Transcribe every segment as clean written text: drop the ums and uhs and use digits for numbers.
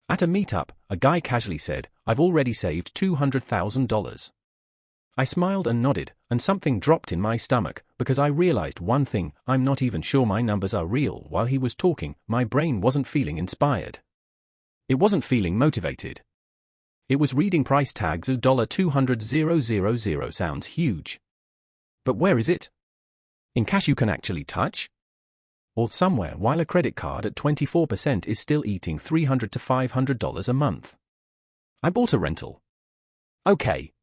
At a meetup, a guy casually said, "I've already saved $200,000. I smiled and nodded, and something dropped in my stomach, because I realized one thing: I'm not even sure my numbers are real. While he was talking, my brain wasn't feeling inspired. It wasn't feeling motivated. It was reading price tags of $200,000 sounds huge. But where is it? In cash you can actually touch? Or somewhere, while a credit card at 24% is still eating $300 to $500 a month. I bought a rental. Okay.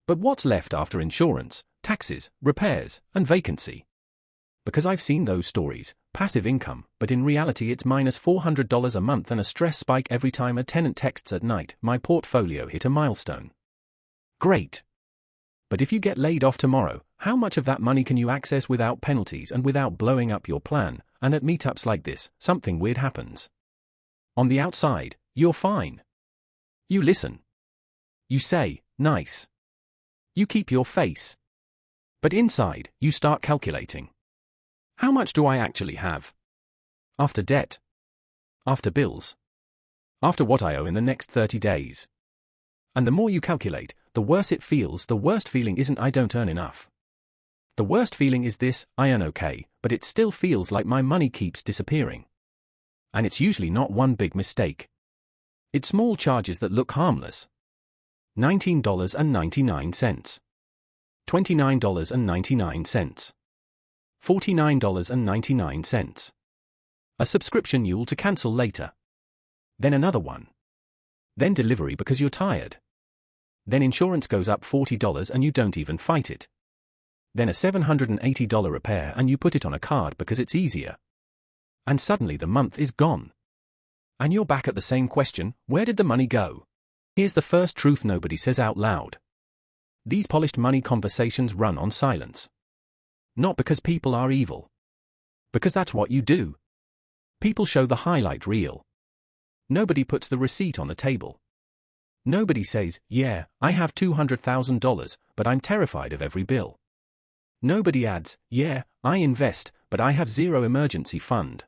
But what's left after insurance, taxes, repairs, and vacancy? Because I've seen those stories, passive income, but in reality it's minus $400 a month and a stress spike every time a tenant texts at night, "My portfolio hit a milestone." Great. But if you get laid off tomorrow, how much of that money can you access without penalties and without blowing up your plan? And at meetups like this, something weird happens. On the outside, you're fine. You listen. You say, "Nice." You keep your face. But inside, you start calculating. How much do I actually have? After debt? After bills? After what I owe in the next 30 days? And the more you calculate, the worse it feels. The worst feeling isn't "I don't earn enough." The worst feeling is this: "I earn okay, but it still feels like my money keeps disappearing." And it's usually not one big mistake. It's small charges that look harmless. $19.99. $29.99. $49.99. A subscription you'll to cancel later. Then another one. Then delivery because you're tired. Then insurance goes up $40 and you don't even fight it. Then a $780 repair and you put it on a card because it's easier. And suddenly the month is gone. And you're back at the same question: where did the money go? Here's the first truth nobody says out loud. These polished money conversations run on silence. Not because people are evil. Because that's what you do. People show the highlight reel. Nobody puts the receipt on the table. Nobody says, "Yeah, I have $200,000, but I'm terrified of every bill." Nobody adds, "Yeah, I invest, but I have zero emergency fund."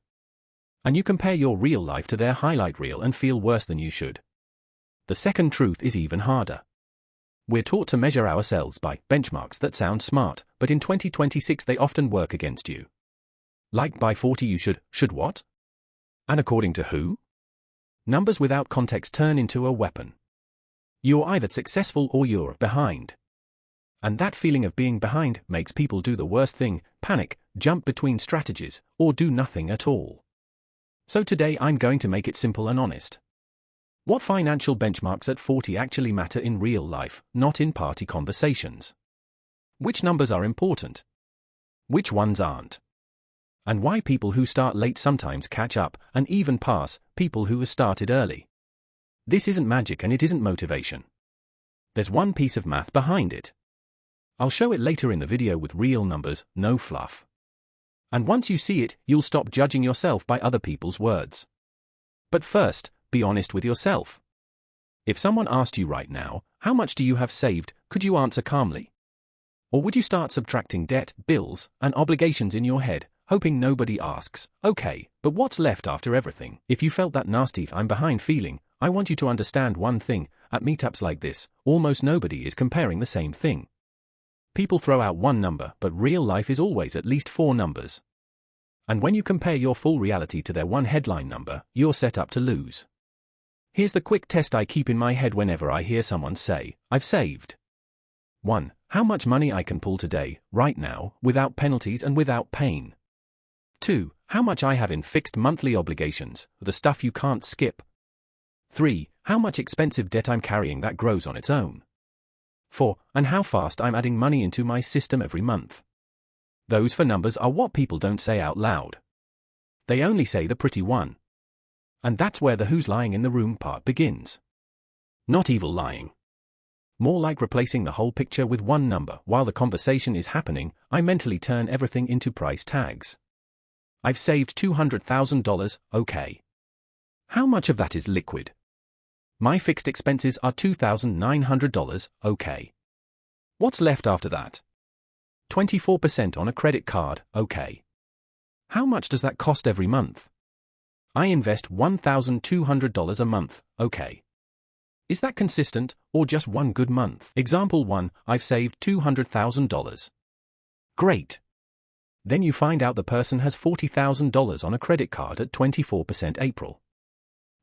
And you compare your real life to their highlight reel and feel worse than you should. The second truth is even harder. We're taught to measure ourselves by benchmarks that sound smart, but in 2026 they often work against you. Like by 40 you should what? And according to who? Numbers without context turn into a weapon. You're either successful or you're behind. And that feeling of being behind makes people do the worst thing: panic, jump between strategies, or do nothing at all. So today I'm going to make it simple and honest. What financial benchmarks at 40 actually matter in real life, not in party conversations? Which numbers are important? Which ones aren't? And why people who start late sometimes catch up and even pass people who have started early. This isn't magic and it isn't motivation. There's one piece of math behind it. I'll show it later in the video with real numbers, no fluff. And once you see it, you'll stop judging yourself by other people's words. But first, be honest with yourself. If someone asked you right now, "How much do you have saved?" could you answer calmly? Or would you start subtracting debt, bills, and obligations in your head, hoping nobody asks, "Okay, but what's left after everything?" If you felt that nasty "I'm behind" feeling, I want you to understand one thing: at meetups like this, almost nobody is comparing the same thing. People throw out one number, but real life is always at least 4 numbers. And when you compare your full reality to their one headline number, you're set up to lose. Here's the quick test I keep in my head whenever I hear someone say, "I've saved." 1. How much money I can pull today, right now, without penalties and without pain. 2. How much I have in fixed monthly obligations, the stuff you can't skip. 3. How much expensive debt I'm carrying that grows on its own. 4. And how fast I'm adding money into my system every month. Those 4 numbers are what people don't say out loud. They only say the pretty one. And that's where the "who's lying in the room" part begins. Not evil lying. More like replacing the whole picture with one number. While the conversation is happening, I mentally turn everything into price tags. I've saved $200,000, okay. How much of that is liquid? My fixed expenses are $2,900, okay. What's left after that? 24% on a credit card, okay. How much does that cost every month? I invest $1,200 a month, okay. Is that consistent, or just one good month? Example 1, I've saved $200,000. Great. Then you find out the person has $40,000 on a credit card at 24% April.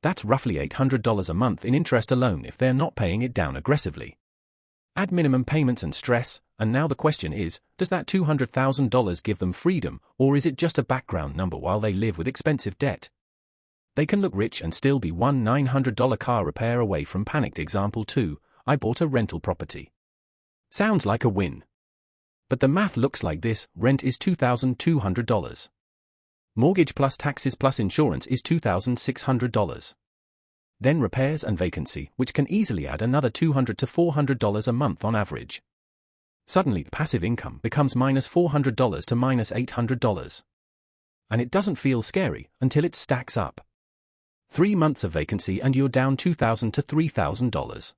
That's roughly $800 a month in interest alone if they're not paying it down aggressively. Add minimum payments and stress, and now the question is, does that $200,000 give them freedom, or is it just a background number while they live with expensive debt? They can look rich and still be one $900 car repair away from panicked. Example 2, I bought a rental property. Sounds like a win. But the math looks like this: rent is $2,200. Mortgage plus taxes plus insurance is $2,600. Then repairs and vacancy, which can easily add another $200 to $400 a month on average. Suddenly, passive income becomes -$400 to -$800. And it doesn't feel scary until it stacks up. 3 months of vacancy and you're down $2,000 to $3,000.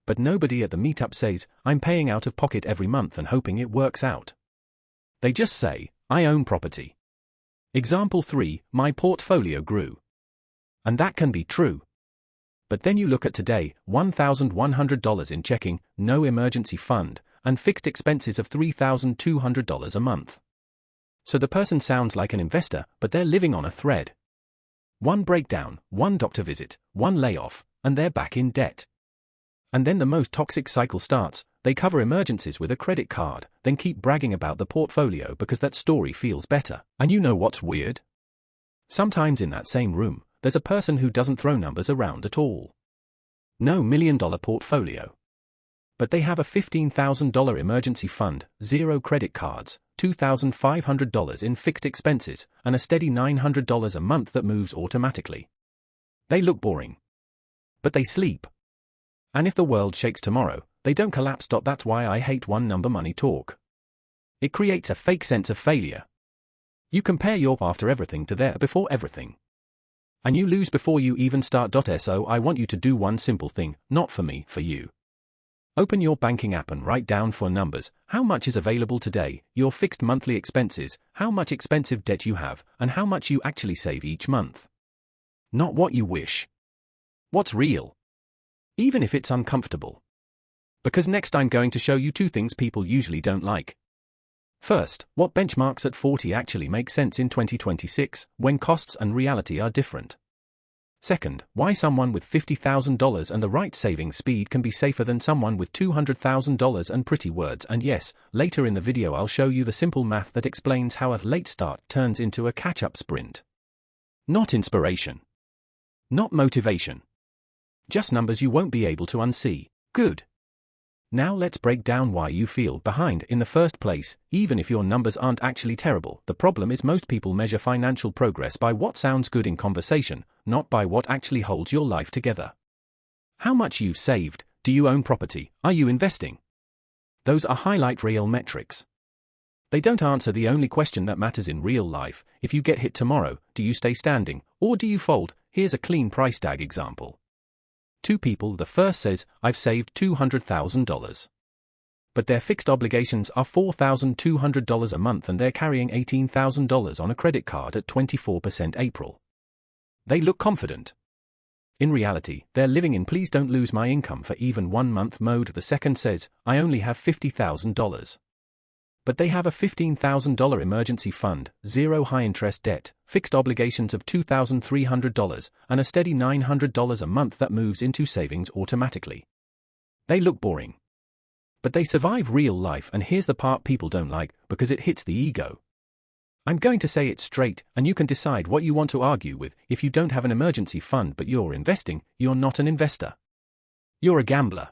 But nobody at the meetup says, I'm paying out of pocket every month and hoping it works out. They just say, I own property. Example 3, my portfolio grew. And that can be true. But then you look at today, $1,100 in checking, no emergency fund, and fixed expenses of $3,200 a month. So the person sounds like an investor, but they're living on a thread. One breakdown, one doctor visit, one layoff, and they're back in debt. And then the most toxic cycle starts. They cover emergencies with a credit card, then keep bragging about the portfolio because that story feels better. And you know what's weird? Sometimes in that same room, there's a person who doesn't throw numbers around at all. No $1,000,000 portfolio. But they have a $15,000 emergency fund, 0 credit cards, $2,500 in fixed expenses, and a steady $900 a month that moves automatically. They look boring. But they sleep. And if the world shakes tomorrow, they don't collapse. That's why I hate one-number money talk. It creates a fake sense of failure. You compare your after everything to their before everything. And you lose before you even start. So I want you to do one simple thing, not for me, for you. Open your banking app and write down 4 numbers: how much is available today, your fixed monthly expenses, how much expensive debt you have, and how much you actually save each month. Not what you wish. What's real? Even if it's uncomfortable. Because next I'm going to show you 2 things people usually don't like. First, what benchmarks at 40 actually make sense in 2026, when costs and reality are different. Second, why someone with $50,000 and the right saving speed can be safer than someone with $200,000 and pretty words. And yes, later in the video I'll show you the simple math that explains how a late start turns into a catch-up sprint. Not inspiration. Not motivation. Just numbers you won't be able to unsee. Good. Now let's break down why you feel behind in the first place, even if your numbers aren't actually terrible. The problem is most people measure financial progress by what sounds good in conversation, not by what actually holds your life together. How much you've saved, do you own property, are you investing? Those are highlight reel metrics. They don't answer the only question that matters in real life: if you get hit tomorrow, do you stay standing, or do you fold? Here's a clean price tag example. 2 people, the first says, I've saved $200,000. But their fixed obligations are $4,200 a month and they're carrying $18,000 on a credit card at 24% April. They look confident. In reality, they're living in please don't lose my income for even 1 month mode. The second says, I only have $50,000. But they have a $15,000 emergency fund, 0 high-interest debt, fixed obligations of $2,300, and a steady $900 a month that moves into savings automatically. They look boring. But they survive real life, and here's the part people don't like, because it hits the ego. I'm going to say it straight, and you can decide what you want to argue with. If you don't have an emergency fund but you're investing, you're not an investor. You're a gambler.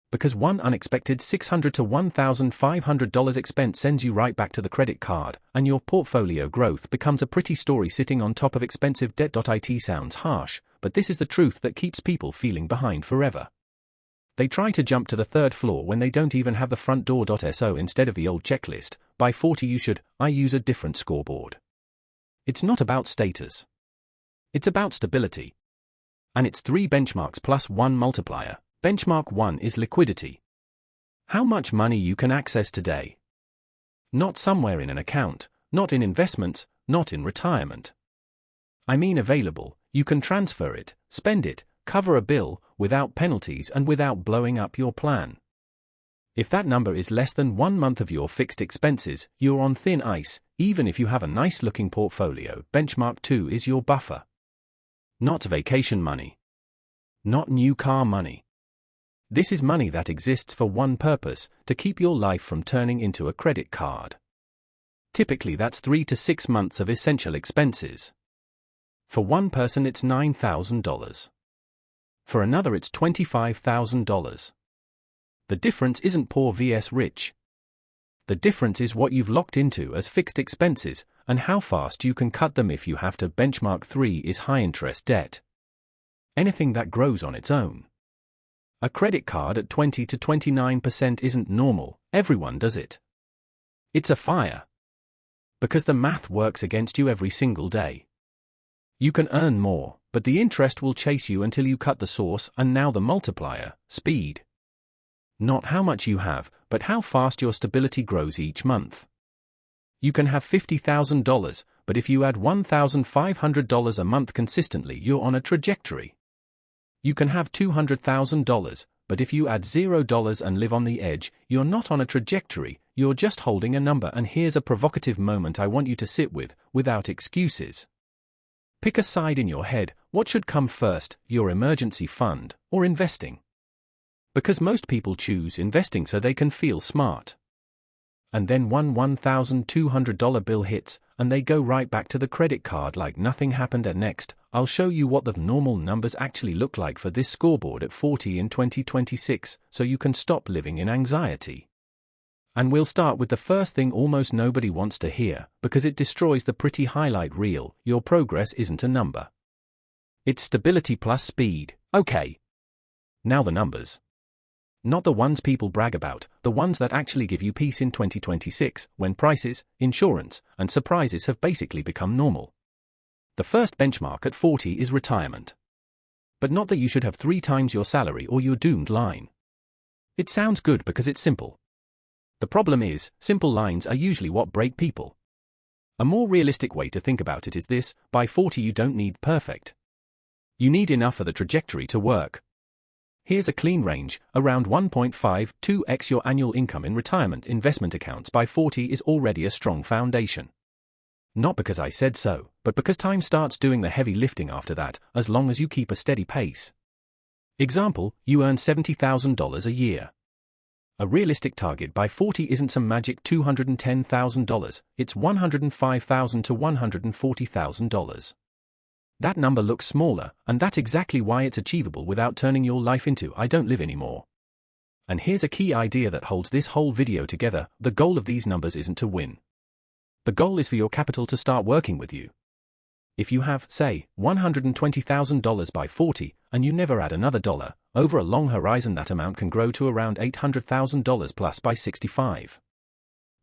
Because one unexpected $600 to $1,500 expense sends you right back to the credit card, and your portfolio growth becomes a pretty story sitting on top of expensive debt. It sounds harsh, but this is the truth that keeps people feeling behind forever. They try to jump to the 3rd floor when they don't even have the front door. So instead of the old checklist, by 40 you should, I use a different scoreboard. It's not about status. It's about stability. And it's 3 benchmarks plus 1 multiplier. Benchmark 1 is liquidity. How much money you can access today. Not somewhere in an account, not in investments, not in retirement. I mean available. You can transfer it, spend it, cover a bill, without penalties and without blowing up your plan. If that number is less than 1 month of your fixed expenses, you're on thin ice. Even if you have a nice-looking portfolio, benchmark 2 is your buffer. Not vacation money. Not new car money. This is money that exists for one purpose, to keep your life from turning into a credit card. Typically that's 3 to 6 months of essential expenses. For one person it's $9,000. For another it's $25,000. The difference isn't poor vs rich. The difference is what you've locked into as fixed expenses, and how fast you can cut them if you have to. Benchmark 3 is high-interest debt. Anything that grows on its own. A credit card at 20 to 29% isn't normal, everyone does it. It's a fire. Because the math works against you every single day. You can earn more, but the interest will chase you until you cut the source, and now the multiplier, speed. Not how much you have, but how fast your stability grows each month. You can have $50,000, but if you add $1,500 a month consistently, you're on a trajectory. You can have $200,000, but if you add $0 and live on the edge, you're not on a trajectory, you're just holding a number. And here's a provocative moment I want you to sit with, without excuses. Pick a side in your head. What should come first, your emergency fund, or investing? Because most people choose investing so they can feel smart. And then one $1,200 bill hits, and they go right back to the credit card like nothing happened. Next, I'll show you what the normal numbers actually look like for this scoreboard at 40 in 2026, so you can stop living in anxiety. And we'll start with the first thing almost nobody wants to hear, because it destroys the pretty highlight reel. Your progress isn't a number. It's stability plus speed. Okay. Now the numbers. Not the ones people brag about, the ones that actually give you peace in 2026, when prices, insurance, and surprises have basically become normal. The first benchmark at 40 is retirement. But not that you should have 3 times your salary or you're doomed line. It sounds good because it's simple. The problem is, simple lines are usually what break people. A more realistic way to think about it is this: by 40 you don't need perfect. You need enough for the trajectory to work. Here's a clean range, around 1.52x your annual income in retirement investment accounts by 40 is already a strong foundation. Not because I said so, but because time starts doing the heavy lifting after that, as long as you keep a steady pace. Example, you earn $70,000 a year. A realistic target by 40 isn't some magic $210,000, it's $105,000 to $140,000. That number looks smaller, and that's exactly why it's achievable without turning your life into "I don't live anymore." And here's a key idea that holds this whole video together: the goal of these numbers isn't to win. The goal is for your capital to start working with you. If you have, say, $120,000 by 40, and you never add another dollar, over a long horizon that amount can grow to around $800,000 plus by 65.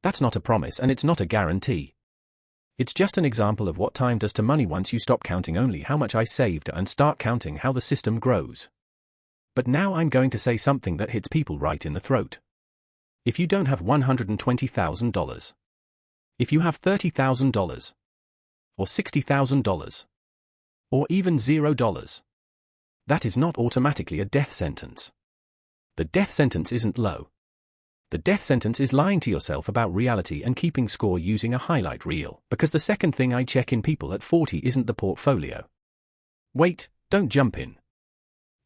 That's not a promise and it's not a guarantee. It's just an example of what time does to money once you stop counting only how much I saved and start counting how the system grows. But now I'm going to say something that hits people right in the throat. If you don't have $120,000, if you have $30,000, or $60,000, or even $0, that is not automatically a death sentence. The death sentence isn't low. The death sentence is lying to yourself about reality and keeping score using a highlight reel, because the second thing I check in people at 40 isn't the portfolio. Wait, don't jump in.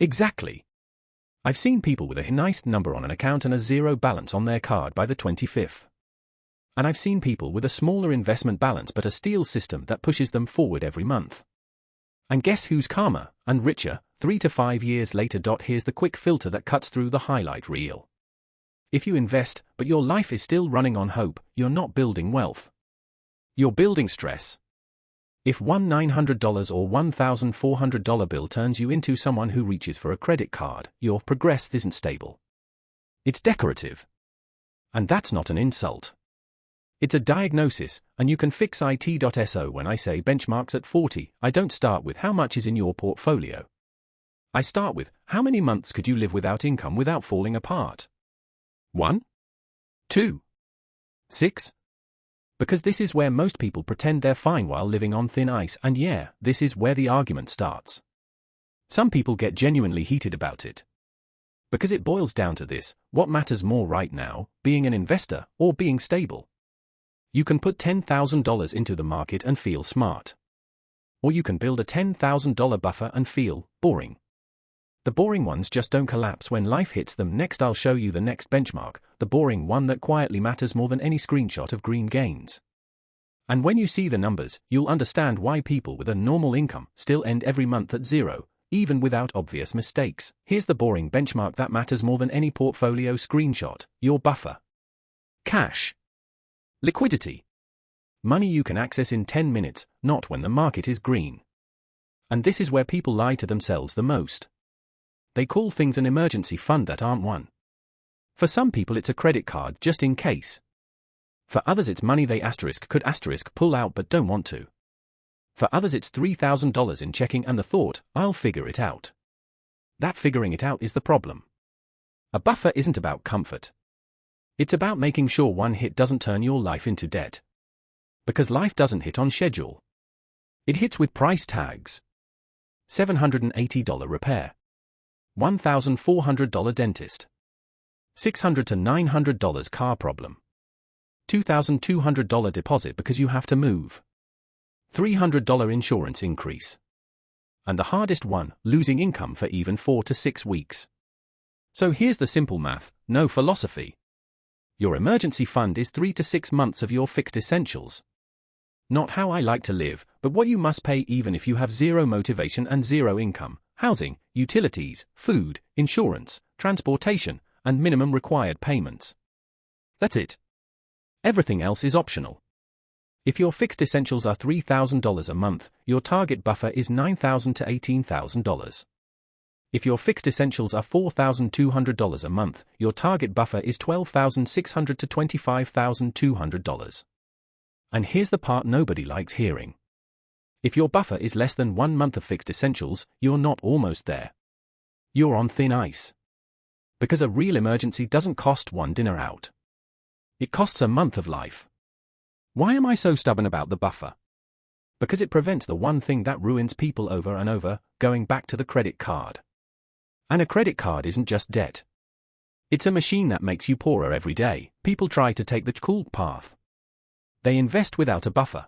Exactly. I've seen people with a nice number on an account and a zero balance on their card by the 25th. And I've seen people with a smaller investment balance but a steel system that pushes them forward every month. And guess who's calmer and richer 3 to 5 years later? Here's the quick filter that cuts through the highlight reel. If you invest, but your life is still running on hope, you're not building wealth. You're building stress. If one $900 or $1,400 bill turns you into someone who reaches for a credit card, your progress isn't stable. It's decorative. And that's not an insult. It's a diagnosis, and you can fix it.so. When I say benchmarks at 40, I don't start with how much is in your portfolio. I start with how many months could you live without income without falling apart? 1, 2, 6, Because this is where most people pretend they're fine while living on thin ice, and yeah, this is where the argument starts. Some people get genuinely heated about it. Because it boils down to this: what matters more right now, being an investor or being stable? You can put $10,000 into the market and feel smart. Or you can build a $10,000 buffer and feel boring. The boring ones just don't collapse when life hits them. Next, I'll show you the next benchmark, the boring one that quietly matters more than any screenshot of green gains. And when you see the numbers, you'll understand why people with a normal income still end every month at zero, even without obvious mistakes. Here's the boring benchmark that matters more than any portfolio screenshot: your buffer. Cash. Liquidity. Money you can access in 10 minutes, not when the market is green. And this is where people lie to themselves the most. They call things an emergency fund that aren't one. For some people it's a credit card just in case. For others it's money they could pull out but don't want to. For others it's $3,000 in checking and the thought, I'll figure it out. That figuring it out is the problem. A buffer isn't about comfort. It's about making sure one hit doesn't turn your life into debt. Because life doesn't hit on schedule. It hits with price tags. $780 repair. $1,400 dentist. $600 to $900 car problem. $2,200 deposit because you have to move. $300 insurance increase. And the hardest one, losing income for even 4 to 6 weeks. So here's the simple math, no philosophy. Your emergency fund is 3 to 6 months of your fixed essentials. Not how I like to live, but what you must pay even if you have zero motivation and zero income: housing, utilities, food, insurance, transportation, and minimum required payments. That's it. Everything else is optional. If your fixed essentials are $3,000 a month, your target buffer is $9,000 to $18,000. If your fixed essentials are $4,200 a month, your target buffer is $12,600 to $25,200. And here's the part nobody likes hearing. If your buffer is less than 1 month of fixed essentials, you're not almost there. You're on thin ice. Because a real emergency doesn't cost one dinner out. It costs a month of life. Why am I so stubborn about the buffer? Because it prevents the one thing that ruins people over and over, going back to the credit card. And a credit card isn't just debt. It's a machine that makes you poorer every day. People try to take the cool path. They invest without a buffer.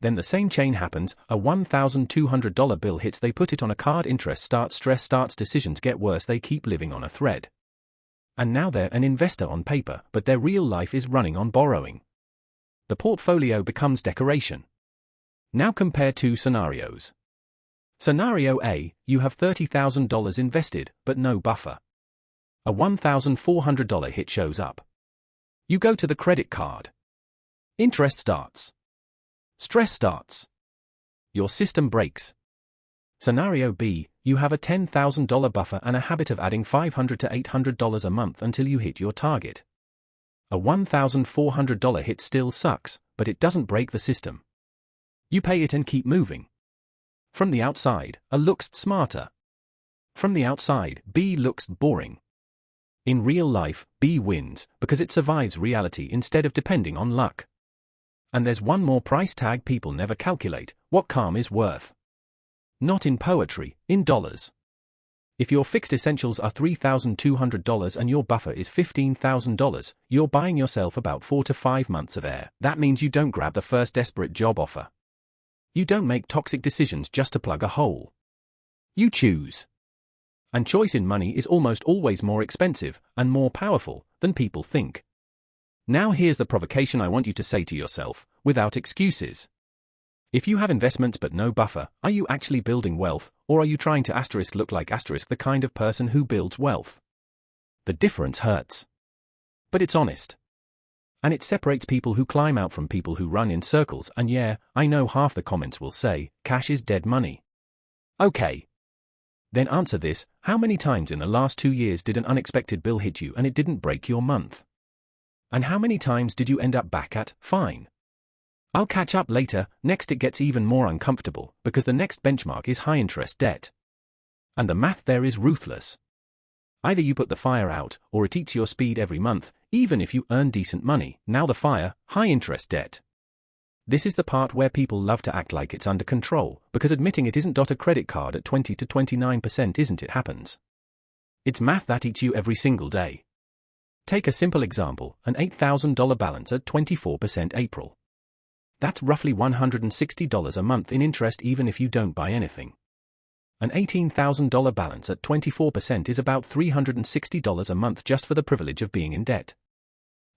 Then the same chain happens: a $1,200 bill hits, they put it on a card, interest starts, stress starts, decisions get worse, they keep living on a thread. And now they're an investor on paper, but their real life is running on borrowing. The portfolio becomes decoration. Now compare two scenarios. Scenario A, you have $30,000 invested, but no buffer. A $1,400 hit shows up. You go to the credit card. Interest starts. Stress starts. Your system breaks. Scenario B, you have a $10,000 buffer and a habit of adding $500 to $800 a month until you hit your target. A $1,400 hit still sucks, but it doesn't break the system. You pay it and keep moving. From the outside, A looks smarter. From the outside, B looks boring. In real life, B wins because it survives reality instead of depending on luck. And there's one more price tag people never calculate: what calm is worth. Not in poetry, in dollars. If your fixed essentials are $3,200 and your buffer is $15,000, you're buying yourself about 4 to 5 months of air. That means you don't grab the first desperate job offer. You don't make toxic decisions just to plug a hole. You choose. And choice in money is almost always more expensive and more powerful than people think. Now here's the provocation I want you to say to yourself, without excuses. If you have investments but no buffer, are you actually building wealth, or are you trying to look like the kind of person who builds wealth? The difference hurts. But it's honest. And it separates people who climb out from people who run in circles, and yeah, I know half the comments will say, cash is dead money. Okay. Then answer this: how many times in the last 2 years did an unexpected bill hit you and it didn't break your month? And how many times did you end up back at fine? I'll catch up later. Next, it gets even more uncomfortable because the next benchmark is high interest debt. And the math there is ruthless. Either you put the fire out, or it eats your speed every month, even if you earn decent money. Now the fire, high interest debt. This is the part where people love to act like it's under control, because admitting it isn't. A credit card at 20 to 29% isn't it happens. It's math that eats you every single day. Take a simple example, an $8,000 balance at 24% April. That's roughly $160 a month in interest even if you don't buy anything. An $18,000 balance at 24% is about $360 a month just for the privilege of being in debt.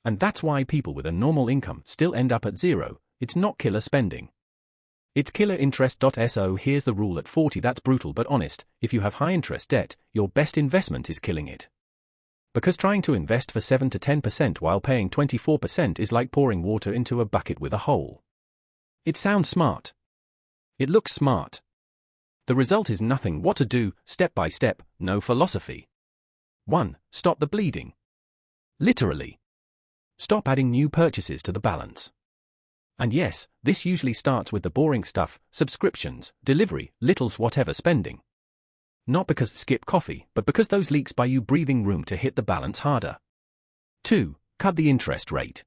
And that's why people with a normal income still end up at zero. It's not killer spending. It's killer interest. So here's the rule at 40 that's brutal but honest: if you have high interest debt, your best investment is killing it. Because trying to invest for 7 to 10% while paying 24% is like pouring water into a bucket with a hole. It sounds smart. It looks smart. The result is nothing. What to do, step by step, no philosophy. 1. Stop the bleeding. Literally. Stop adding new purchases to the balance. And yes, this usually starts with the boring stuff: subscriptions, delivery, littles whatever spending. Not because skip coffee, but because those leaks buy you breathing room to hit the balance harder. 2. Cut the interest rate.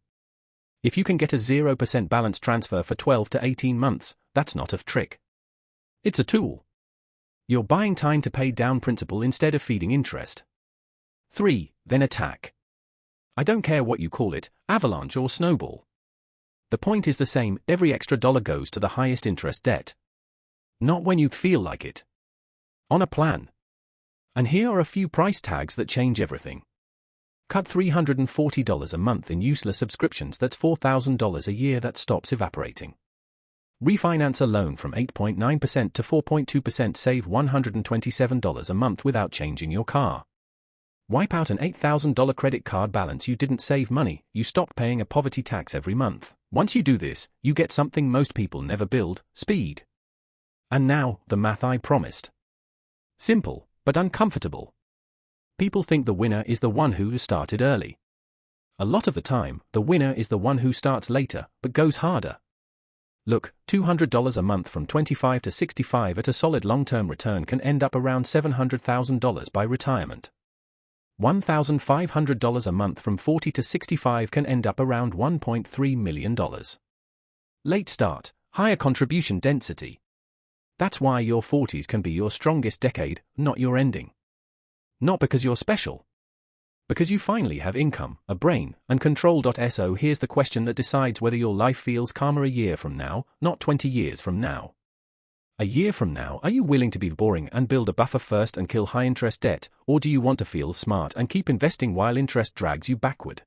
If you can get a 0% balance transfer for 12 to 18 months, that's not a trick. It's a tool. You're buying time to pay down principal instead of feeding interest. 3. Then attack. I don't care what you call it, avalanche or snowball. The point is the same: every extra dollar goes to the highest interest debt. Not when you feel like it. On a plan. And here are a few price tags that change everything. Cut $340 a month in useless subscriptions. That's $4,000 a year that stops evaporating. Refinance a loan from 8.9% to 4.2%. Save $127 a month without changing your car. Wipe out an $8,000 credit card balance. You didn't save money, you stopped paying a poverty tax every month. Once you do this, you get something most people never build: speed. And now, the math I promised. Simple, but uncomfortable. People think the winner is the one who started early. A lot of the time, the winner is the one who starts later, but goes harder. Look, $200 a month from 25 to 65 at a solid long-term return can end up around $700,000 by retirement. $1,500 a month from 40 to 65 can end up around $1.3 million. Late start, higher contribution density. That's why your 40s can be your strongest decade, not your ending. Not because you're special. Because you finally have income, a brain, and control. So here's the question that decides whether your life feels calmer a year from now, not 20 years from now. A year from now, are you willing to be boring and build a buffer first and kill high interest debt, or do you want to feel smart and keep investing while interest drags you backward?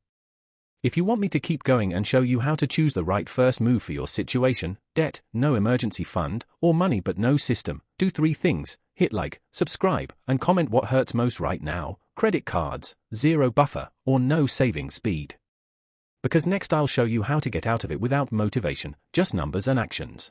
If you want me to keep going and show you how to choose the right first move for your situation: debt, no emergency fund, or money but no system, do 3 things: hit like, subscribe, and comment what hurts most right now: credit cards, zero buffer, or no saving speed. Because next I'll show you how to get out of it without motivation, just numbers and actions.